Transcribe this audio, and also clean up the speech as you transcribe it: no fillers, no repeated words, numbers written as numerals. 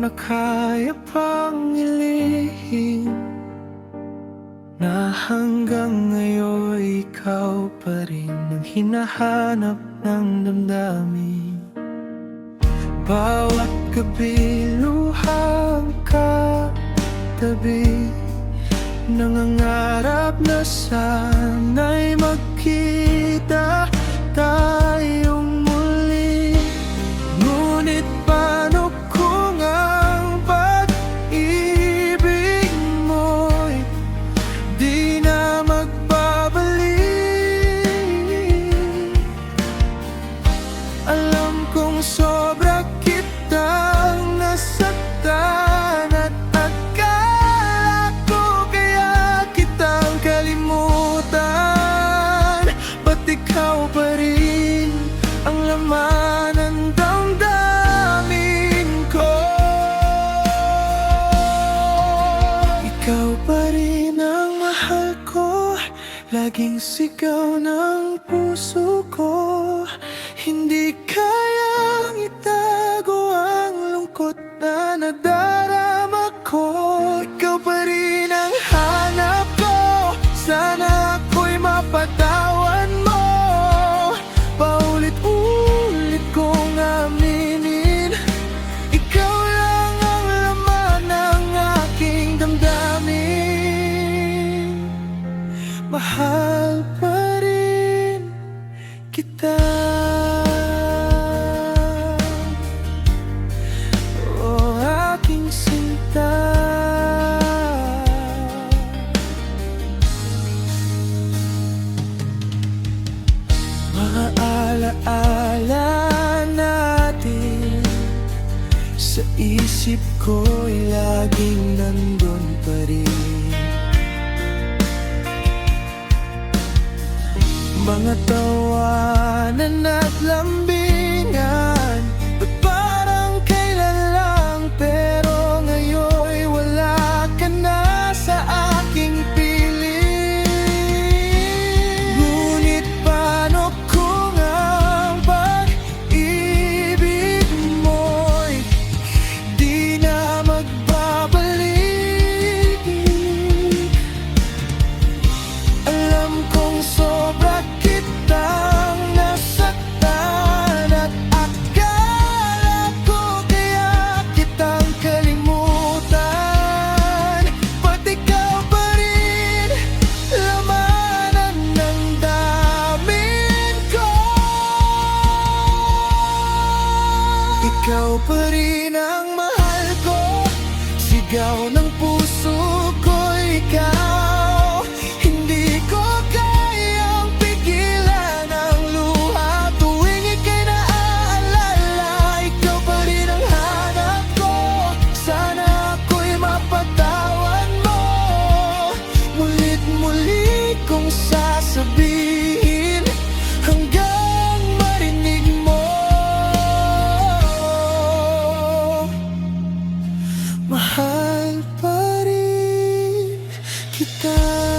na kaya pang ilihim na hanggang ngayon ikaw pa rin ang hinahanap ng damdamin. Bawat gabi luhang katabi, nangangarap na sana'y magkita tayong muli. Ngunit paano kung ang pag-ibig mo'y di na magbabalik? Alam kong sobra kitang nasaktan at akala ko kaya kitang kalimutan. Ba't ikaw pa rin ang laman ng damdamin ko? Ikaw pa rin ang mahal ko, laging sigaw ng puso ko. Hindi kayang itago ang lungkot na nadarama ko. Ikaw pa rin ang hanap ko, sana ako'y mapatawan mo. Paulit-ulit kong aminin, ikaw lang ang laman ng aking damdamin. Mahal pa rin kita. Oh, aking sinta. Mga alaala natin sa isip ko'y laging nandun pa rin. Mga tawanan at lambingan, ba't parang kailan lang, pero ngayon'y wala ka na sa aking piling. Ngunit paano kung ang pag-ibig mo'y di na magbabalik? Alam kong sobra kitang nasaktan at akala ko kaya kitang kalimutan. Ba't ikaw pa rin lamanan ng damdamin ko? Ikaw pa rin ang mahal ko, sigaw ng puso ko, ikaw. Hindi ko kayang pigilan ang luha tuwing ika'y naaalala. Ikaw pa rin ang hanap ko, sana ako'y mapatawan mo. Mulit-muli kong sasabihin hanggang marinig mo. Mahal pa rin kita.